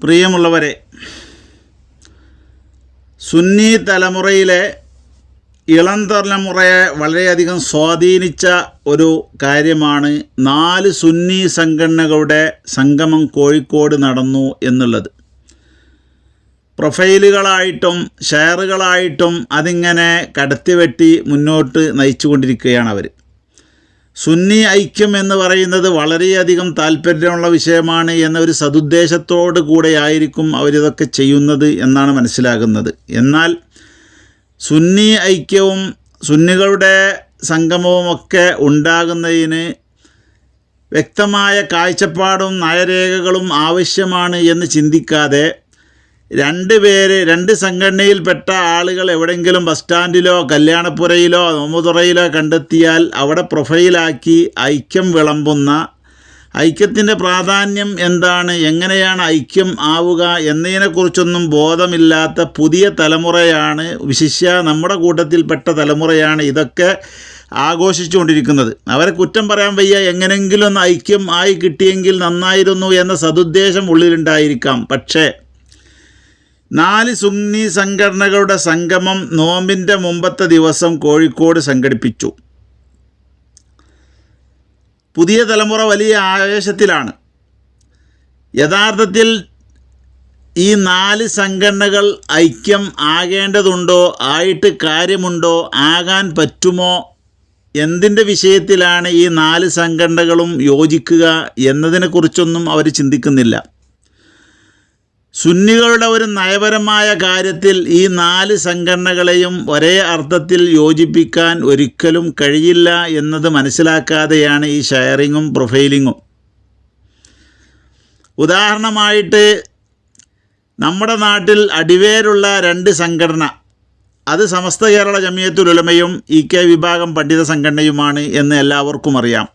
പ്രിയമുള്ളവരെ, സുന്നി തലമുറയിലെ ഇളം തലമുറയെ വളരെയധികം സ്വാധീനിച്ച ഒരു കാര്യമാണ് 4 സുന്നി സംഘടനകളുടെ സംഗമം കോഴിക്കോട് നടന്നു എന്നുള്ളത്. പ്രൊഫൈലുകളായിട്ടും ഷെയറുകളായിട്ടും അതിങ്ങനെ കടത്തിവെട്ടി മുന്നോട്ട് നയിച്ചുകൊണ്ടിരിക്കുകയാണ് അവർ. സുന്നി ഐക്യം എന്ന് പറയുന്നത് വളരെയധികം താല്പര്യമുള്ള വിഷയമാണ് എന്നൊരു സതുദ്ദേശത്തോടു കൂടെയായിരിക്കും അവരിതൊക്കെ ചെയ്യുന്നത് എന്നാണ് മനസ്സിലാകുന്നത്. എന്നാൽ സുന്നി ഐക്യവും സുന്നികളുടെ സംഗമവുമൊക്കെ ഉണ്ടാകുന്നതിന് വ്യക്തമായ കാഴ്ചപ്പാടും നയരേഖകളും ആവശ്യമാണ് എന്ന് ചിന്തിക്കാതെ രണ്ട് സംഘടനയിൽപ്പെട്ട ആളുകൾ എവിടെയെങ്കിലും ബസ് സ്റ്റാൻഡിലോ കല്യാണപ്പുരയിലോ നോമ്പുതുറയിലോ കണ്ടെത്തിയാൽ അവിടെ പ്രൊഫൈലാക്കി ഐക്യം വിളമ്പുന്ന, ഐക്യത്തിൻ്റെ പ്രാധാന്യം എന്താണ്, എങ്ങനെയാണ് ഐക്യം ആവുക എന്നതിനെക്കുറിച്ചൊന്നും ബോധമില്ലാത്ത പുതിയ തലമുറയാണ്, വിശിഷ്യ നമ്മുടെ കൂട്ടത്തിൽപ്പെട്ട തലമുറയാണ് ഇതൊക്കെ ആഘോഷിച്ചുകൊണ്ടിരിക്കുന്നത്. അവരെ കുറ്റം പറയാൻ വയ്യ. എങ്ങനെയെങ്കിലും ഐക്യം ആയി കിട്ടിയെങ്കിൽ നന്നായിരുന്നു എന്ന സതുദ്ദേശം ഉള്ളിലുണ്ടായിരിക്കാം. പക്ഷേ 4 സുന്നി സംഘടനകളുടെ സംഗമം നോമ്പിൻ്റെ മുമ്പത്തെ ദിവസം കോഴിക്കോട് സംഘടിപ്പിച്ചു. പുതിയ തലമുറ വലിയ ആവേശത്തിലാണ്. യഥാർത്ഥത്തിൽ ഈ 4 സംഘടനകൾ ഐക്യം ആകേണ്ടതുണ്ടോ, ആയിട്ട് കാര്യമുണ്ടോ, ആകാൻ പറ്റുമോ, എന്തിൻ്റെ വിഷയത്തിലാണ് ഈ 4 സംഘടനകളും യോജിക്കുക എന്നതിനെക്കുറിച്ചൊന്നും അവർ ചിന്തിക്കുന്നില്ല. സുന്നികളുടെ ഒരു നയപരമായ കാര്യത്തിൽ ഈ 4 സംഘടനകളെയും ഒരേ അർത്ഥത്തിൽ യോജിപ്പിക്കാൻ ഒരിക്കലും കഴിയില്ല എന്നത് മനസ്സിലാക്കാതെയാണ് ഈ ഷെയറിങ്ങും പ്രൊഫൈലിങ്ങും. ഉദാഹരണമായിട്ട് നമ്മുടെ നാട്ടിൽ അടിവേരുള്ള 2 സംഘടന, അത് സമസ്ത കേരള ജമിയത്തുൽ ഉലമയും EK വിഭാഗം പണ്ഡിത സംഘടനയുമാണ് എന്ന് എല്ലാവർക്കും അറിയാം.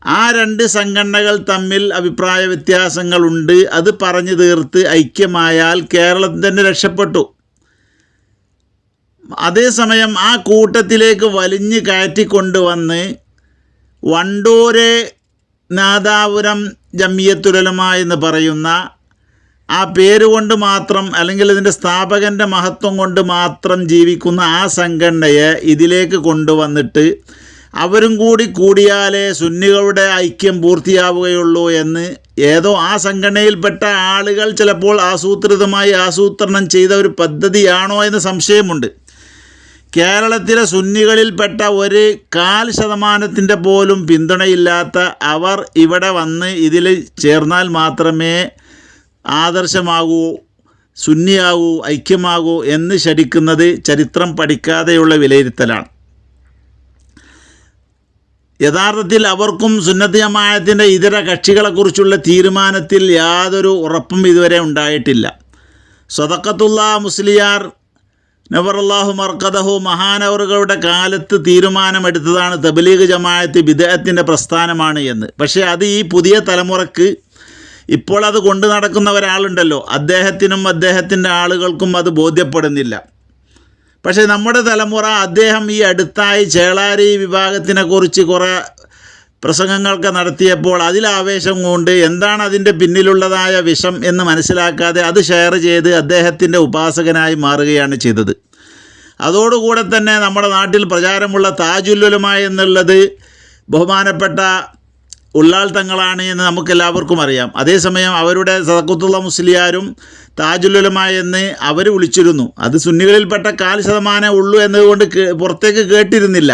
ആ 2 സംഘടനകൾ തമ്മിൽ അഭിപ്രായ വ്യത്യാസങ്ങളുണ്ട്. അത് പറഞ്ഞു തീർത്ത് ഐക്യമായാൽ കേരളം തന്നെ രക്ഷപ്പെട്ടു. അതേസമയം ആ കൂട്ടത്തിലേക്ക് വലിഞ്ഞു കയറ്റിക്കൊണ്ടുവന്ന് വണ്ടൂര് നാദാപുരം ജമിയത്തുൽ ഉലമ എന്ന് പറയുന്ന ആ പേരുകൊണ്ട് മാത്രം, അല്ലെങ്കിൽ ഇതിൻ്റെ സ്ഥാപകൻ്റെ മഹത്വം കൊണ്ട് മാത്രം ജീവിക്കുന്ന ആ സംഘടനയെ ഇതിലേക്ക് കൊണ്ടുവന്നിട്ട് അവരും കൂടി കൂടിയാലേ സുന്നികളുടെ ഐക്യം പൂർത്തിയാവുകയുള്ളൂ എന്ന് ഏതോ ആ സംഘടനയിൽപ്പെട്ട ആളുകൾ ചിലപ്പോൾ ആസൂത്രണം ചെയ്ത ഒരു പദ്ധതിയാണോ എന്ന് സംശയമുണ്ട്. കേരളത്തിലെ സുന്നികളിൽപ്പെട്ട 1% പോലും പിന്തുണയില്ലാത്ത അവർ ഇവിടെ വന്ന് ഇതിൽ ചേർന്നാൽ മാത്രമേ ആദർശമാകൂ, സുന്നിയാകൂ, ഐക്യമാകൂ എന്ന് ശഠിക്കുന്നത് ചരിത്രം പഠിക്കാതെയുള്ള വിലയിരുത്തലാണ്. യഥാർത്ഥത്തിൽ അവർക്കും സുന്നത്ത് ജമാഅത്തിൻ്റെ ഇതര കക്ഷികളെക്കുറിച്ചുള്ള തീരുമാനത്തിൽ യാതൊരു ഉറപ്പും ഇതുവരെ ഉണ്ടായിട്ടില്ല. സദഖത്തുല്ലാ മുസ്ലിയാർ നവറല്ലാഹു മർക്കദഹു മഹാനവറുകളുടെ കാലത്ത് തീരുമാനമെടുത്തതാണ് തബ്ലീഗ് ജമാഅത്ത് ബിദ്അത്തിൻ്റെ പ്രസ്ഥാനമാണ് എന്ന്. പക്ഷേ അത് ഈ പുതിയ തലമുറക്ക്, ഇപ്പോൾ അത് കൊണ്ടു നടക്കുന്ന ഒരാളുണ്ടല്ലോ, അദ്ദേഹത്തിനും അദ്ദേഹത്തിൻ്റെ ആളുകൾക്കും അത് ബോധ്യപ്പെടുന്നില്ല. പക്ഷേ നമ്മുടെ തലമുറ, അദ്ദേഹം ഈ അടുത്തായി ചേളാരി വിഭാഗത്തിനെക്കുറിച്ച് കുറേ പ്രസംഗങ്ങളൊക്കെ നടത്തിയപ്പോൾ അതിലാവേശം കൊണ്ട് എന്താണ് അതിൻ്റെ പിന്നിലുള്ളതായ വിഷം എന്ന് മനസ്സിലാക്കാതെ അത് ഷെയർ ചെയ്ത് അദ്ദേഹത്തിൻ്റെ ഉപാസകനായി മാറുകയാണ് ചെയ്തത്. അതോടുകൂടെ തന്നെ നമ്മുടെ നാട്ടിൽ പ്രചാരമുള്ള താജുൽ ഉലമ എന്നുള്ളത് ബഹുമാനപ്പെട്ട ഉള്ളാൾ തങ്ങളാണ് എന്ന് നമുക്കെല്ലാവർക്കും അറിയാം. അതേസമയം അവരുടെ സദഖത്തുള്ള മുസ്ലിയാരും താജുൽ ഉലമ എന്ന് അവർ വിളിച്ചിരുന്നു. അത് സുന്നികളിൽപ്പെട്ട 1% ഉള്ളൂ എന്നതുകൊണ്ട് പുറത്തേക്ക് കേട്ടിരുന്നില്ല.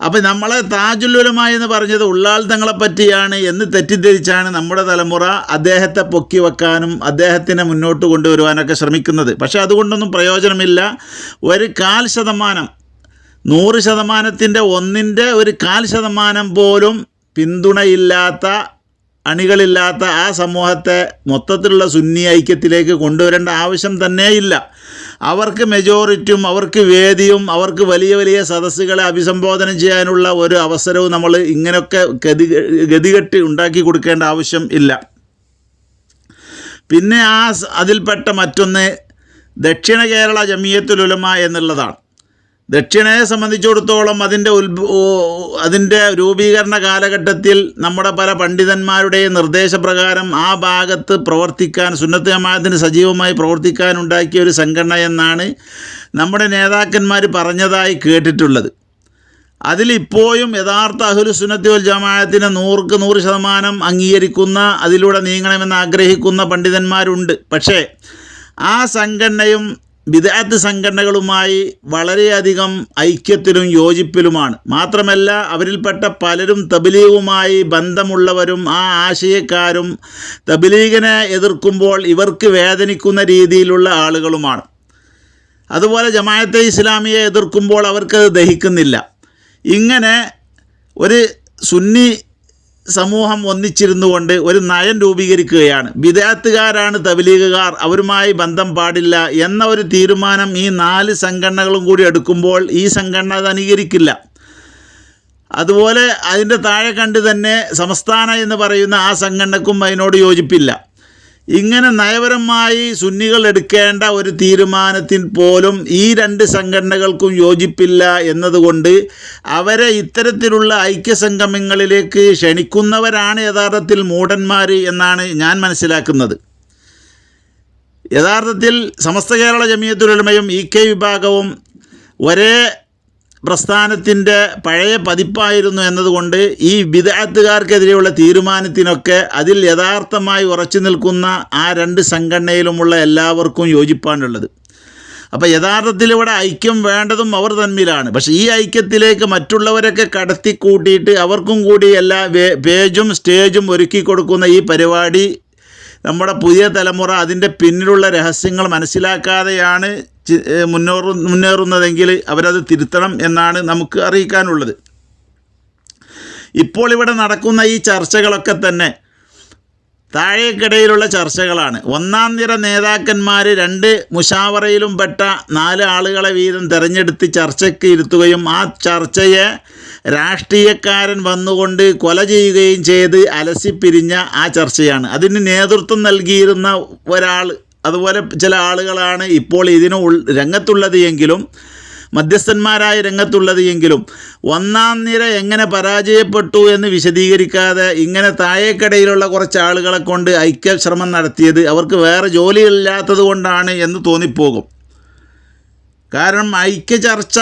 അപ്പോൾ നമ്മളെ താജുൽ ഉലമ എന്ന് പറഞ്ഞത് ഉള്ളാൾ തങ്ങളെ പറ്റിയാണ് എന്ന് തെറ്റിദ്ധരിച്ചാണ് നമ്മുടെ തലമുറ അദ്ദേഹത്തെ പൊക്കി വെക്കാനും അദ്ദേഹത്തിനെ മുന്നോട്ട് കൊണ്ടുവരുവാനൊക്കെ ശ്രമിക്കുന്നത്. പക്ഷേ അതുകൊണ്ടൊന്നും പ്രയോജനമില്ല. 1% 100%ൻ്റെ 1% പോലും പിന്തുണയില്ലാത്ത, അണികളില്ലാത്ത ആ സമൂഹത്തെ മൊത്തത്തിലുള്ള സുന്നി ഐക്യത്തിലേക്ക് കൊണ്ടുവരേണ്ട ആവശ്യം തന്നെയില്ല. അവർക്ക് മെജോറിറ്റിയും അവർക്ക് വേദിയും അവർക്ക് വലിയ വലിയ സദസ്സുകളെ അഭിസംബോധന ചെയ്യാനുള്ള ഒരു അവസരവും നമ്മൾ ഇങ്ങനെയൊക്കെ ഗതികെട്ട് ഉണ്ടാക്കി കൊടുക്കേണ്ട ആവശ്യം ഇല്ല. പിന്നെ അതിൽപ്പെട്ട മറ്റൊന്ന് ദക്ഷിണ കേരള ജമിയത്തുൽ ഉലമ എന്നുള്ളതാണ്. ദക്ഷിണയെ സംബന്ധിച്ചിടത്തോളം അതിൻ്റെ രൂപീകരണ കാലഘട്ടത്തിൽ നമ്മുടെ പല പണ്ഡിതന്മാരുടെയും നിർദ്ദേശപ്രകാരം ആ ഭാഗത്ത് പ്രവർത്തിക്കാൻ സുന്നത്ത് ജമാഅത്തിന് സജീവമായി പ്രവർത്തിക്കാനുണ്ടാക്കിയ ഒരു സംഘടന എന്നാണ് നമ്മുടെ നേതാക്കന്മാർ പറഞ്ഞതായി കേട്ടിട്ടുള്ളത്. അതിലിപ്പോഴും യഥാർത്ഥ അഹ്ലു സുന്നത്തി വൽ ജമാഅത്തിനെ 100% അംഗീകരിക്കുന്ന, അതിലൂടെ നീങ്ങണമെന്ന് ആഗ്രഹിക്കുന്ന പണ്ഡിതന്മാരുണ്ട്. പക്ഷേ ആ സംഘടനയും ബിദ്അത്ത് സംഘടനകളുമായി വളരെയധികം ഐക്യത്തിലും യോജിപ്പിലുമാണ്. മാത്രമല്ല അവരിൽപ്പെട്ട പലരും തബ്ലീഗുമായി ബന്ധമുള്ളവരും ആ ആശയക്കാരും തബ്ലീഗിനെ എതിർക്കുമ്പോൾ ഇവർക്ക് വേദനിക്കുന്ന രീതിയിലുള്ള ആളുകളുമാണ്. അതുപോലെ ജമാഅത്തെ ഇസ്ലാമിയെ എതിർക്കുമ്പോൾ അവർക്കത് ദഹിക്കുന്നില്ല. ഇങ്ങനെ ഒരു സുന്നി സമൂഹം ഒന്നിച്ചിരുന്നു കൊണ്ട് ഒരു നയം രൂപീകരിക്കുകയാണ്. ബിദ്അത്തുകാരാണ് തബ്ലീഗുകാർ, അവരുമായി ബന്ധം പാടില്ല എന്ന ഒരു തീരുമാനം ഈ 4 സംഘടനകളും കൂടി എടുക്കുമ്പോൾ ഈ സംഘടന അത് അംഗീകരിക്കില്ല. അതുപോലെ അതിൻ്റെ താഴെ കണ്ട് തന്നെ സംസ്ഥാന എന്ന് പറയുന്ന ആ സംഘടനക്കും അതിനോട് യോജിപ്പില്ല. ഇങ്ങനെ നയപരമായി സുന്നികൾ എടുക്കേണ്ട ഒരു തീരുമാനത്തിൽ പോലും ഈ 2 സംഘടനകൾക്കും യോജിപ്പില്ല എന്നതുകൊണ്ട് അവരെ ഇത്തരത്തിലുള്ള ഐക്യസംഗമങ്ങളിലേക്ക് ക്ഷണിക്കുന്നവരാണ് യഥാർത്ഥത്തിൽ മൂഢന്മാർ എന്നാണ് ഞാൻ മനസ്സിലാക്കുന്നത്. യഥാർത്ഥത്തിൽ സമസ്ത കേരള ജമിയത്തുൽ ഉലമയും EK വിഭാഗവും ഒരേ പ്രസ്ഥാനത്തിൻ്റെ പഴയ പതിപ്പായിരുന്നു എന്നതുകൊണ്ട് ഈ ബിദ്അത്തുകാർക്കെതിരെയുള്ള തീരുമാനത്തിനൊക്കെ അതിൽ യഥാർത്ഥമായി ഉറച്ചു നിൽക്കുന്ന ആ 2 സംഘടനയിലുമുള്ള എല്ലാവർക്കും യോജിപ്പാണുള്ളത്. അപ്പോൾ യഥാർത്ഥത്തിൽ ഇവിടെ ഐക്യം വേണ്ടതും അവർ തമ്മിലാണ്. പക്ഷേ ഈ ഐക്യത്തിലേക്ക് മറ്റുള്ളവരൊക്കെ കടത്തിക്കൂട്ടിയിട്ട് അവർക്കും കൂടി എല്ലാ പേജും സ്റ്റേജും ഒരുക്കി കൊടുക്കുന്ന ഈ പരിപാടി നമ്മുടെ പുതിയ തലമുറ അതിൻ്റെ പിന്നിലുള്ള രഹസ്യങ്ങൾ മനസ്സിലാക്കാതെയാണ് മുന്നേറുന്നതെങ്കിൽ അവരത് തിരുത്തണം എന്നാണ് നമുക്ക് അറിയിക്കാനുള്ളത്. ഇപ്പോൾ ഇവിടെ നടക്കുന്ന ഈ ചർച്ചകളൊക്കെ തന്നെ താഴേക്കിടയിലുള്ള ചർച്ചകളാണ്. 1ാം നിര നേതാക്കന്മാർ 2 മുശാവറയിലും പെട്ട 4 ആളുകളെ വീതം തിരഞ്ഞെടുത്ത് ചർച്ചയ്ക്ക് ഇരുത്തുകയും ആ ചർച്ചയെ രാഷ്ട്രീയക്കാരൻ വന്നുകൊണ്ട് കൊല ചെയ്യുകയും ചെയ്ത് അലസിപ്പിരിഞ്ഞ ആ ചർച്ചയാണ്. അതിന് നേതൃത്വം നൽകിയിരുന്ന ഒരാൾ, അതുപോലെ ചില ആളുകളാണ് ഇപ്പോൾ ഇതിന് രംഗത്തുള്ളത് എങ്കിലും, മധ്യസ്ഥന്മാരായ രംഗത്തുള്ളത് എങ്കിലും 1ാം നിര എങ്ങനെ പരാജയപ്പെട്ടു എന്ന് വിശദീകരിക്കാതെ ഇങ്ങനെ താഴേക്കടയിലുള്ള കുറച്ച് ആളുകളെ കൊണ്ട് ഐക്യശ്രമം നടത്തിയത് അവർക്ക് വേറെ ജോലിയില്ലാത്തത് കൊണ്ടാണ് എന്ന് തോന്നിപ്പോകും. കാരണം ഐക്യ ചർച്ച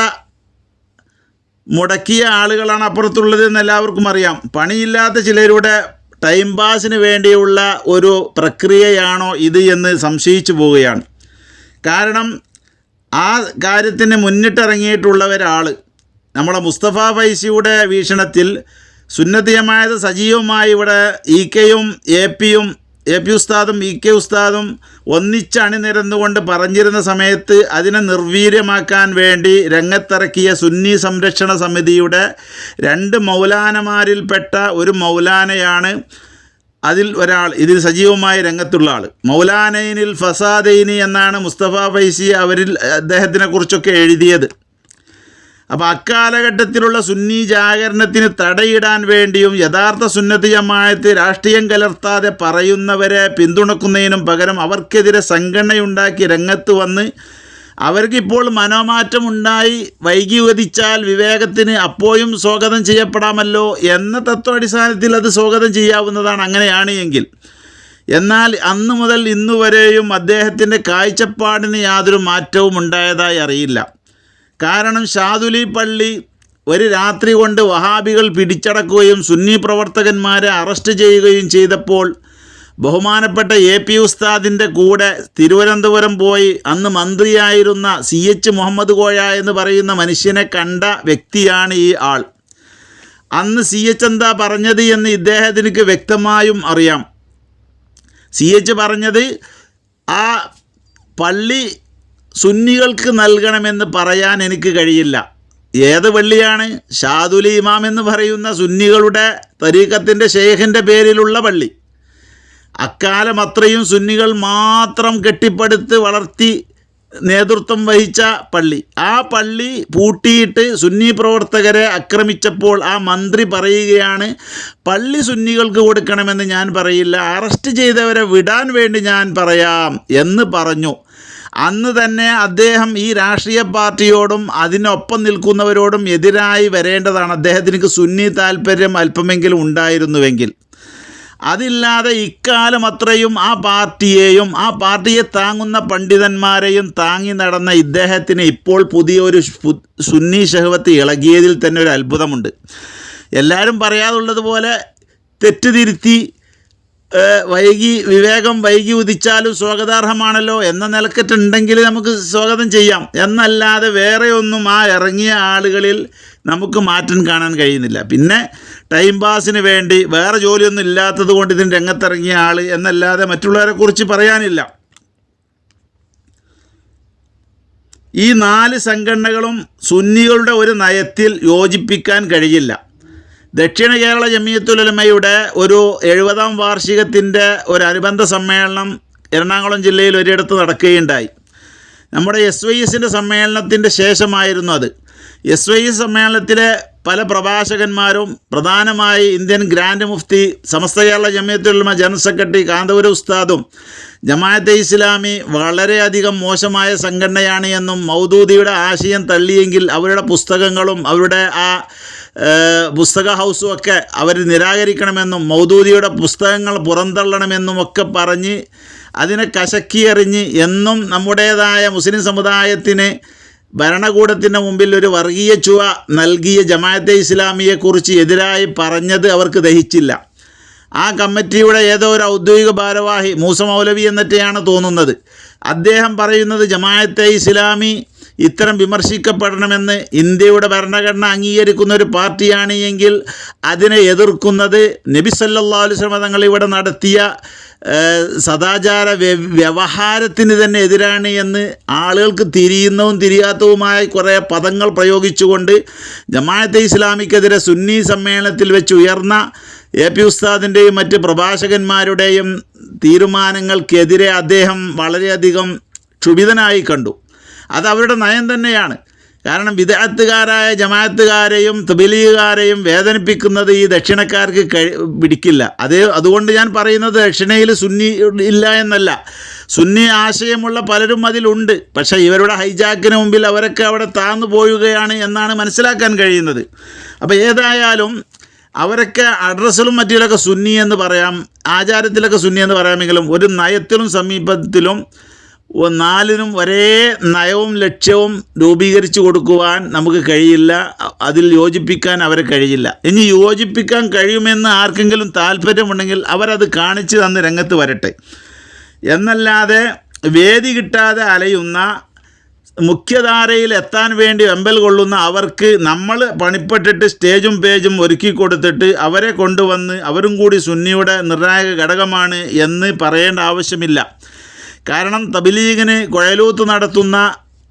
മുടക്കിയ ആളുകളാണ് അപ്പുറത്തുള്ളത് എന്ന് എല്ലാവർക്കും അറിയാം. പണിയില്ലാത്ത ചിലരുടെ ടൈം പാസിന് വേണ്ടിയുള്ള ഒരു പ്രക്രിയയാണോ ഇത് എന്ന് സംശയിച്ചു പോവുകയാണ്. കാരണം ആ കാര്യത്തിന് മുന്നിട്ടിറങ്ങിയിട്ടുള്ള ഒരാൾ, നമ്മളെ മുസ്തഫ ഫൈസിയുടെ വീക്ഷണത്തിൽ സുന്നത്ത് ജമാഅത്ത് സജീവമായി ഇവിടെ EKയും AP ഉസ്താദും EK ഉസ്താദും ഒന്നിച്ചണിനിരന്നുകൊണ്ട് പറഞ്ഞിരുന്ന സമയത്ത് അതിനെ നിർവീര്യമാക്കാൻ വേണ്ടി രംഗത്തിറക്കിയ സുന്നി സംരക്ഷണ സമിതിയുടെ 2 മൗലാനമാരിൽപ്പെട്ട ഒരു മൗലാനയാണ് അതിൽ ഒരാൾ, ഇതിൽ സജീവമായി രംഗത്തുള്ള ആൾ. മൗലാനൈനിൽ ഫസാദൈനി എന്നാണ് മുസ്തഫ ഫൈസി അദ്ദേഹത്തിനെക്കുറിച്ചൊക്കെ എഴുതിയത്. അപ്പോൾ അക്കാലഘട്ടത്തിലുള്ള സുന്നി ജാഗരണത്തിന് തടയിടാൻ വേണ്ടിയും യഥാർത്ഥ സുന്നത്ത് ജമാഅത്ത് രാഷ്ട്രീയം കലർത്താതെ പറയുന്നവരെ പിന്തുണക്കുന്നതിനും പകരം അവർക്കെതിരെ സംഘടനയുണ്ടാക്കി രംഗത്ത് വന്ന് അവർക്കിപ്പോൾ മനോമാറ്റമുണ്ടായി വൈകി ഉദിച്ചാൽ വിവേകത്തിന് അപ്പോഴും സ്വാഗതം ചെയ്യപ്പെടാമല്ലോ എന്ന തത്വാടിസ്ഥാനത്തിൽ അത് സ്വാഗതം ചെയ്യാവുന്നതാണ് അങ്ങനെയാണ് എങ്കിൽ. എന്നാൽ അന്നു മുതൽ ഇന്നുവരെയും അദ്ദേഹത്തിൻ്റെ കാഴ്ചപ്പാടിന് യാതൊരു മാറ്റവും ഉണ്ടായതായി അറിയില്ല. കാരണം ഷാദുലി പള്ളി ഒരു രാത്രി കൊണ്ട് വഹാബികൾ പിടിച്ചടക്കുകയും സുന്നി പ്രവർത്തകന്മാരെ അറസ്റ്റ് ചെയ്യുകയും ചെയ്തപ്പോൾ ബഹുമാനപ്പെട്ട AP ഉസ്താദിൻ്റെ കൂടെ തിരുവനന്തപുരം പോയി അന്ന് മന്ത്രിയായിരുന്ന CH മുഹമ്മദ് കോയ എന്ന് പറയുന്ന മനുഷ്യനെ കണ്ട വ്യക്തിയാണ് ഈ ആൾ. അന്ന് CH എന്താ പറഞ്ഞത് എന്ന് ഇദ്ദേഹത്തിന് വ്യക്തമായും അറിയാം. CH പറഞ്ഞത് ആ പള്ളി സുന്നികൾക്ക് നൽകണമെന്ന് പറയാൻ എനിക്ക് കഴിയില്ല. ഏത് പള്ളിയാണ്? ഷാദുലി ഇമാം എന്ന് പറയുന്ന സുന്നികളുടെ തരീഖത്തിൻ്റെ ഷെയ്ഖിൻ്റെ പേരിലുള്ള പള്ളി. അക്കാലം അത്രയും സുന്നികൾ മാത്രം കെട്ടിപ്പടുത്ത് വളർത്തി നേതൃത്വം വഹിച്ച പള്ളി. ആ പള്ളി പൂട്ടിയിട്ട് സുന്നി പ്രവർത്തകരെ ആക്രമിച്ചപ്പോൾ ആ മന്ത്രി പറയുകയാണ്, പള്ളി സുന്നികൾക്ക് കൊടുക്കണമെന്ന് ഞാൻ പറയില്ല, അറസ്റ്റ് ചെയ്തവരെ വിടാൻ വേണ്ടി ഞാൻ പറയാം എന്ന് പറഞ്ഞു. അന്ന് തന്നെ അദ്ദേഹം ഈ രാഷ്ട്രീയ പാർട്ടിയോടും അതിനൊപ്പം നിൽക്കുന്നവരോടും എതിരായി വരേണ്ടതാണ്. അദ്ദേഹത്തിന് സുന്നി താല്പര്യം അല്പമെങ്കിലും ഉണ്ടായിരുന്നുവെങ്കിൽ. അതില്ലാതെ ഇക്കാലം അത്രയും ആ പാർട്ടിയെയും ആ പാർട്ടിയെ താങ്ങുന്ന പണ്ഡിതന്മാരെയും താങ്ങി നടന്ന ഇദ്ദേഹത്തിന് ഇപ്പോൾ പുതിയൊരു സുന്നി ശഹവത്ത് ഇളകിയതിൽ തന്നെ ഒരു അത്ഭുതമുണ്ട്. എല്ലാവരും പറയാതുള്ളതുപോലെ തെറ്റുതിരുത്തി വിവേകം വൈകി ഉദിച്ചാലും സ്വാഗതാർഹമാണല്ലോ എന്ന നിലക്കെട്ടുണ്ടെങ്കിൽ നമുക്ക് സ്വാഗതം ചെയ്യാം. എന്നല്ലാതെ വേറെ ഒന്നും ആ ഇറങ്ങിയ ആളുകളിൽ നമുക്ക് മാറ്റം കാണാൻ കഴിയുന്നില്ല. പിന്നെ ടൈം പാസിന് വേണ്ടി വേറെ ജോലിയൊന്നും ഇല്ലാത്തത് കൊണ്ട് ഇതിന് രംഗത്തിറങ്ങിയ ആൾ എന്നല്ലാതെ മറ്റുള്ളവരെ കുറിച്ച് പറയാനില്ല. ഈ 4 സംഘടനകളും സുന്നികളുടെ ഒരു നയത്തിൽ യോജിപ്പിക്കാൻ കഴിയില്ല. ദക്ഷിണ കേരള ജമിയത്തുൽ ഉലമയുടെ ഒരു 70ാം വാർഷികത്തിൻ്റെ ഒരു അനുബന്ധ സമ്മേളനം എറണാകുളം ജില്ലയിൽ ഒരിടത്ത് നടക്കുകയുണ്ടായി. നമ്മുടെ SYSൻ്റെ സമ്മേളനത്തിൻ്റെ ശേഷമായിരുന്നു അത്. SYS സമ്മേളനത്തിലെ പല പ്രഭാഷകന്മാരും, പ്രധാനമായി ഇന്ത്യൻ ഗ്രാൻഡ് മുഫ്തി, സമസ്ത കേരള ജമിയത്തുൽ ഉലമ ജനറൽ സെക്രട്ടറി കാന്തപുര ഉസ്താദും ജമാഅത്തെ ഇസ്ലാമി വളരെയധികം മോശമായ സംഘടനയാണ് എന്നും മൗദൂദിയുടെ ആശയം തള്ളിയെങ്കിൽ അവരുടെ പുസ്തകങ്ങളും അവരുടെ ആ പുസ്തക ഹൗസും ഒക്കെ അവർ നിരാകരിക്കണമെന്നും മൗദൂദിയുടെ പുസ്തകങ്ങൾ പുറന്തള്ളണമെന്നും ഒക്കെ പറഞ്ഞ് അതിനെ കശക്കിയെറിഞ്ഞ് എന്നും നമ്മുടേതായ മുസ്ലിം സമുദായത്തിന് ഭരണകൂടത്തിൻ്റെ മുമ്പിൽ ഒരു വർഗീയ ചുവ നൽകിയ ജമാഅത്തെ ഇസ്ലാമിയെക്കുറിച്ച് എതിരായി പറഞ്ഞത് അവർക്ക് ദഹിച്ചില്ല. ആ കമ്മിറ്റിയുടെ ഏതോ ഒരു ഔദ്യോഗിക ഭാരവാഹി, മൂസ മൗലവി എന്നിട്ടാണ് തോന്നുന്നത്, അദ്ദേഹം പറയുന്നത് ജമാഅത്തെ ഇസ്ലാമി ഇത്തരം വിമർശിക്കപ്പെടണമെന്ന് ഇന്ത്യയുടെ ഭരണഘടന അംഗീകരിക്കുന്ന ഒരു പാർട്ടിയാണ് എങ്കിൽ അതിനെ എതിർക്കുന്നത് നബി സല്ലല്ലാഹു അലൈഹി വസല്ലം തങ്ങൾ ഇവിടെ നടത്തിയ സദാചാര വ്യവഹാരത്തിന് തന്നെ എതിരാണ് എന്ന് ആളുകൾക്ക് തിരിയുന്നതും തിരിയാത്തതുമായ കുറേ പദങ്ങൾ പ്രയോഗിച്ചുകൊണ്ട് ജമാഅത്തെ ഇസ്ലാമിക്കെതിരെ സുന്നി സമ്മേളനത്തിൽ വെച്ച് ഉയർന്ന AP ഉസ്താദിൻ്റെയും മറ്റ് പ്രഭാഷകന്മാരുടെയും തീരുമാനങ്ങൾക്കെതിരെ അദ്ദേഹം വളരെയധികം ക്ഷുഭിതനായി കണ്ടു. അത് അവരുടെ നയം തന്നെയാണ്. കാരണം വിദഅത്തുകാരായ ജമാഅത്തുകാരെയും തബ്ലീഗുകാരെയും വേദനിപ്പിക്കുന്നത് ഈ ദക്ഷിണക്കാർക്ക് പിടിക്കില്ല. അതുകൊണ്ട് ഞാൻ പറയുന്നത് ദക്ഷിണയിൽ സുന്നി ഇല്ല എന്നല്ല, സുന്നി ആശയമുള്ള പലരും അതിലുണ്ട്. പക്ഷേ ഇവരുടെ ഹൈജാക്കിന് മുമ്പിൽ അവരൊക്കെ അവിടെ താഴ്ന്നു പോവുകയാണ് എന്നാണ് മനസ്സിലാക്കാൻ കഴിയുന്നത്. അപ്പോൾ ഏതായാലും അവരൊക്കെ അഡ്രസ്സിലും മറ്റിലൊക്കെ സുന്നി എന്ന് പറയാം, ആചാരത്തിലൊക്കെ സുന്നി എന്ന് പറയാമെങ്കിലും ഒരു നയത്തിലും സമീപത്തിലും 4നും ഒരേ നയവും ലക്ഷ്യവും രൂപീകരിച്ചു കൊടുക്കുവാൻ നമുക്ക് കഴിയില്ല. അതിൽ യോജിപ്പിക്കാൻ അവരെ കഴിയില്ല. ഇനി യോജിപ്പിക്കാൻ കഴിയുമെന്ന് ആർക്കെങ്കിലും താല്പര്യമുണ്ടെങ്കിൽ അവരത് കാണിച്ച് തന്ന് രംഗത്ത് വരട്ടെ. എന്നല്ലാതെ വേദി കിട്ടാതെ അലയുന്ന, മുഖ്യധാരയിൽ എത്താൻ വേണ്ടി വെമ്പൽ കൊള്ളുന്ന അവർക്ക് നമ്മൾ പണിപ്പെട്ടിട്ട് സ്റ്റേജും പേജും ഒരുക്കി കൊടുത്തിട്ട് അവരെ കൊണ്ടുവന്ന് അവരും കൂടി സുന്നിയുടെ നിർണായക ഘടകമാണ് എന്ന് പറയേണ്ട ആവശ്യമില്ല. കാരണം തബ്ലീഗിന് കുഴലൂത്ത് നടത്തുന്ന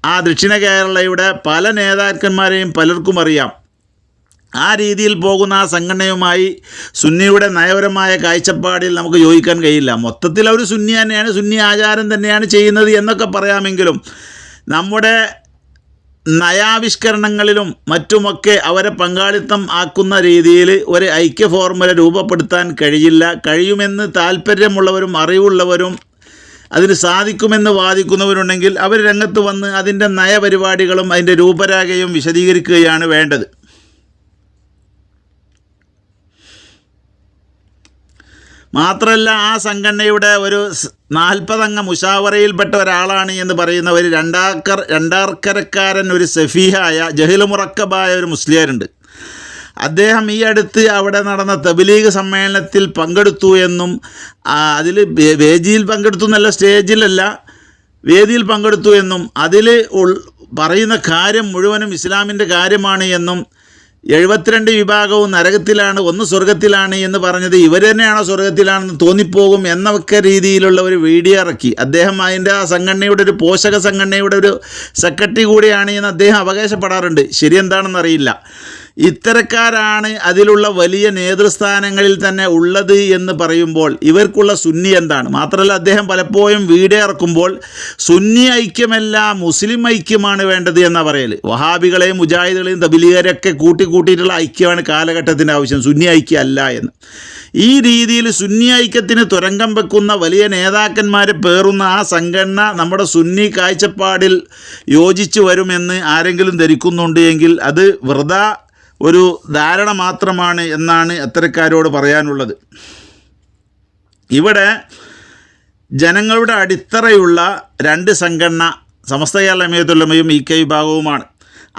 ആ ദക്ഷിണ കേരളയുടെ പല നേതാക്കന്മാരെയും പലർക്കും അറിയാം. ആ രീതിയിൽ പോകുന്ന ആ സംഘടനയുമായി സുന്നിയുടെ നയപരമായ കാഴ്ചപ്പാടിൽ നമുക്ക് യോജിക്കാൻ കഴിയില്ല. മൊത്തത്തിൽ അവർ സുന്നി തന്നെയാണ്, സുന്നി ആചാരം തന്നെയാണ് ചെയ്യുന്നത് എന്നൊക്കെ പറയാമെങ്കിലും നമ്മുടെ നയാവിഷ്കരണങ്ങളിലും മറ്റുമൊക്കെ അവരെ പങ്കാളിത്തം ആക്കുന്ന രീതിയിൽ ഒരു ഐക്യ ഫോർമുല രൂപപ്പെടുത്താൻ കഴിയില്ല. കഴിയുമെന്ന് താല്പര്യമുള്ളവരും അറിവുള്ളവരും അതിന് സാധിക്കുമെന്ന് വാദിക്കുന്നവരുണ്ടെങ്കിൽ അവർ രംഗത്ത് വന്ന് അതിൻ്റെ നയപരിപാടികളും അതിൻ്റെ രൂപരേഖയും വിശദീകരിക്കുകയാണ് വേണ്ടത്. മാത്രമല്ല ആ സംഘടനയുടെ ഒരു 40 അംഗ മുഷാവറയിൽപ്പെട്ട ഒരാളാണ് എന്ന് പറയുന്ന ഒരു രണ്ടാർക്കരക്കാരൻ, ഒരു സഫീഹായ ജഹിൽ മുറക്കബായ ഒരു മുസ്ലിയാരുണ്ട്. അദ്ദേഹം ഈ അടുത്ത് അവിടെ നടന്ന തബ്ലീഗ് സമ്മേളനത്തിൽ പങ്കെടുത്തു എന്നും അതിൽ വേദിയിൽ പങ്കെടുത്തു എന്നല്ല, സ്റ്റേജിലല്ല വേദിയിൽ പങ്കെടുത്തു എന്നും അതിൽ പറയുന്ന കാര്യം മുഴുവനും ഇസ്ലാമിൻ്റെ കാര്യമാണ് എന്നും 72 വിഭാഗവും നരകത്തിലാണ്, 1 സ്വർഗത്തിലാണ് എന്ന് പറഞ്ഞത് ഇവർ തന്നെയാണോ സ്വർഗത്തിലാണെന്ന് തോന്നിപ്പോകും എന്നൊക്കെ രീതിയിലുള്ള ഒരു വീഡിയോ ഇറക്കി. അദ്ദേഹം അതിൻ്റെ ആ സംഘടനയുടെ ഒരു പോഷക സംഘടനയുടെ ഒരു സെക്രട്ടറി കൂടിയാണ് എന്ന് അദ്ദേഹം അവകാശപ്പെടാറുണ്ട്. ശരി എന്താണെന്നറിയില്ല. ഇത്തരക്കാരാണ് അതിലുള്ള വലിയ നേതൃസ്ഥാനങ്ങളിൽ തന്നെ ഉള്ളത് എന്ന് പറയുമ്പോൾ ഇവർക്കുള്ള സുന്നി എന്താണ്? മാത്രമല്ല അദ്ദേഹം പലപ്പോഴും വീഡിയോ ഇറക്കുമ്പോൾ സുന്നി ഐക്യമല്ല മുസ്ലിം ഐക്യമാണ് വേണ്ടത് എന്നാണ് പറയൽ. വഹാബികളെയും മുജാഹിദുകളെയും തബ്ലീഗികളെയൊക്കെ കൂട്ടിയിട്ടുള്ള ഐക്യമാണ് കാലഘട്ടത്തിൻ്റെ ആവശ്യം, സുന്നി ഐക്യം അല്ല എന്ന്. ഈ രീതിയിൽ സുന്നി ഐക്യത്തിന് തുരങ്കം വെക്കുന്ന വലിയ നേതാക്കന്മാരെ പേറുന്ന ആ സംഘടന നമ്മുടെ സുന്നി കാഴ്ചപ്പാടിൽ യോജിച്ചു വരുമെന്ന് ആരെങ്കിലും ധരിക്കുന്നുണ്ട് എങ്കിൽ അത് വെറുതെ ഒരു ധാരണ മാത്രമാണ് എന്നാണ് അത്തരക്കാരോട് പറയാനുള്ളത്. ഇവിടെ ജനങ്ങളുടെ അടിത്തറയുള്ള രണ്ട് സംഘടന സമസ്ത കേരള ജമിയത്തുൽ ഉലമയും ഇ കെ വിഭാഗവുമാണ്.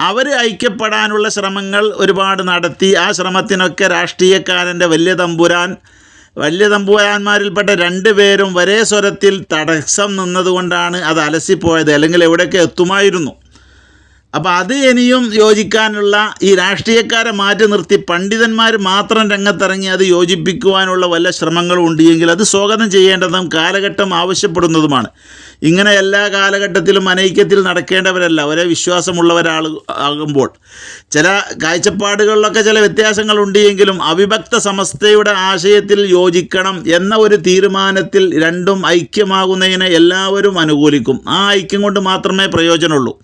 അവർ ഐക്യപ്പെടാനുള്ള ശ്രമങ്ങൾ ഒരുപാട് നടത്തി. ആ ശ്രമത്തിനൊക്കെ രാഷ്ട്രീയക്കാരൻ്റെ വലിയ തമ്പുരാന്മാരിൽപ്പെട്ട രണ്ട് പേരും ഒരേ സ്വരത്തിൽ തടസ്സം നിന്നതുകൊണ്ടാണ് അത് അലസിപ്പോയത്, അല്ലെങ്കിൽ എവിടെയൊക്കെ എത്തുമായിരുന്നു. അപ്പോൾ അത് ഇനിയും യോജിക്കാനുള്ള, ഈ രാഷ്ട്രീയക്കാരെ മാറ്റി നിർത്തി പണ്ഡിതന്മാർ മാത്രം രംഗത്തിറങ്ങി അത് യോജിപ്പിക്കുവാനുള്ള വല്ല ശ്രമങ്ങളും ഉണ്ടെങ്കിൽ അത് സ്വാഗതം ചെയ്യേണ്ടതും കാലഘട്ടം ആവശ്യപ്പെടുന്നതുമാണ്. ഇങ്ങനെ എല്ലാ കാലഘട്ടത്തിലും അനൈക്യത്തിൽ നടക്കേണ്ടവരല്ല, ഒരേ വിശ്വാസമുള്ളവരാകുമ്പോൾ. ചില കാഴ്ചപ്പാടുകളിലൊക്കെ ചില വ്യത്യാസങ്ങളുണ്ടെങ്കിലും അവിഭക്ത സമസ്തയുടെ ആശയത്തിൽ യോജിക്കണം എന്ന ഒരു തീരുമാനത്തിൽ രണ്ടും ഐക്യമാകുന്നതിനെ എല്ലാവരും അനുകൂലിക്കും. ആ ഐക്യം കൊണ്ട് മാത്രമേ പ്രയോജനമുള്ളൂ.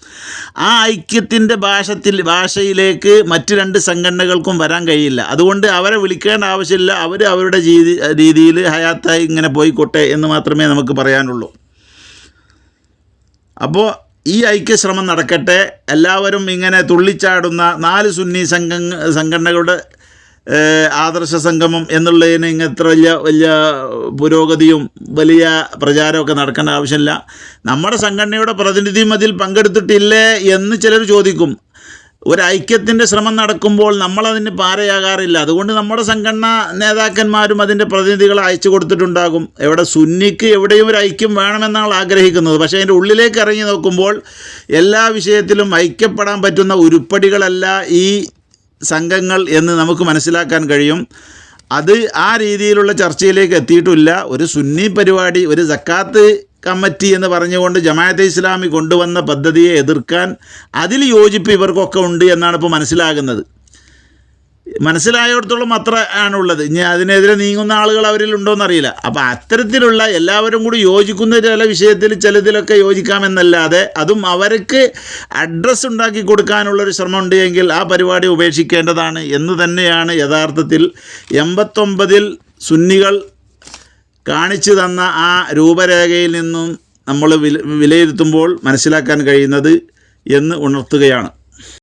ആ ഐക്യത്തിൻ്റെ ഭാഷയിലേക്ക് മറ്റ് രണ്ട് സംഘടനകൾക്കും വരാൻ കഴിയില്ല. അതുകൊണ്ട് അവരെ വിളിക്കേണ്ട ആവശ്യമില്ല, അവർ അവരുടെ രീതിയിൽ ഹയാത്തായി ഇങ്ങനെ പോയിക്കോട്ടെ എന്ന് മാത്രമേ നമുക്ക് പറയാനുള്ളൂ. അപ്പോൾ ഈ ഐക്യശ്രമം നടക്കട്ടെ. എല്ലാവരും ഇങ്ങനെ തുള്ളിച്ചാടുന്ന 4 സുന്നി സംഘടനകളുടെ ആദർശ സംഗമം എന്നുള്ളതിന് ഇങ്ങനത്തെ വലിയ പുരോഗതിയും വലിയ പ്രചാരമൊക്കെ നടക്കേണ്ട ആവശ്യമില്ല. നമ്മുടെ സംഘടനയുടെ പ്രതിനിധിയും അതിൽ പങ്കെടുത്തിട്ടില്ലേ എന്ന് ചിലർ ചോദിക്കും. ഒരു ഐക്യത്തിൻ്റെ ശ്രമം നടക്കുമ്പോൾ നമ്മളതിന് പാരയാകാറില്ല. അതുകൊണ്ട് നമ്മുടെ സംഘടനാ നേതാക്കന്മാരും അതിൻ്റെ പ്രതിനിധികളെ അയച്ചു കൊടുത്തിട്ടുണ്ടാകും. എവിടെ സുന്നിക്ക് എവിടെയും ഒരു ഐക്യം വേണമെന്നാണ് ആഗ്രഹിക്കുന്നത്. പക്ഷേ അതിൻ്റെ ഉള്ളിലേക്ക് ഇറങ്ങി നോക്കുമ്പോൾ എല്ലാ വിഷയത്തിലും ഐക്യപ്പെടാൻ പറ്റുന്ന ഉരുപ്പടികളല്ല ഈ സംഘങ്ങൾ എന്ന് നമുക്ക് മനസ്സിലാക്കാൻ കഴിയും. അത് ആ രീതിയിലുള്ള ചർച്ചയിലേക്ക് എത്തിയിട്ടില്ല. ഒരു സുന്നി പരിപാടി, ഒരു സക്കാത്ത് കമ്മിറ്റി എന്ന് പറഞ്ഞുകൊണ്ട് ജമാഅത്തെ ഇസ്ലാമി കൊണ്ടുവന്ന പദ്ധതിയെ എതിർക്കാൻ അതിൽ യോജിപ്പ് ഇവർക്കൊക്കെ ഉണ്ട് എന്നാണ് ഇപ്പോൾ മനസ്സിലാകുന്നത്. മനസ്സിലായിടത്തോളം അത്ര ആണുള്ളത്. ഇനി അതിനെതിരെ നീങ്ങുന്ന ആളുകൾ അവരിൽ ഉണ്ടോയെന്നറിയില്ല. അപ്പോൾ അത്തരത്തിലുള്ള എല്ലാവരും കൂടി യോജിക്കുന്ന ചില വിഷയത്തിൽ ചിലതിലൊക്കെ യോജിക്കാമെന്നല്ലാതെ അതും അവർക്ക് അഡ്രസ്സ് ഉണ്ടാക്കി കൊടുക്കാനുള്ളൊരു ശ്രമം ഉണ്ട് എങ്കിൽ ആ പരിപാടി ഉപേക്ഷിക്കേണ്ടതാണ് എന്ന് തന്നെയാണ് യഥാർത്ഥത്തിൽ 89 സുന്നികൾ കാണിച്ചു തന്ന ആ രൂപരേഖയിൽ നിന്നും നമ്മൾ വിലയിരുത്തുമ്പോൾ മനസ്സിലാക്കാൻ കഴിയുന്നത് എന്ന് ഉണർത്തുകയാണ്.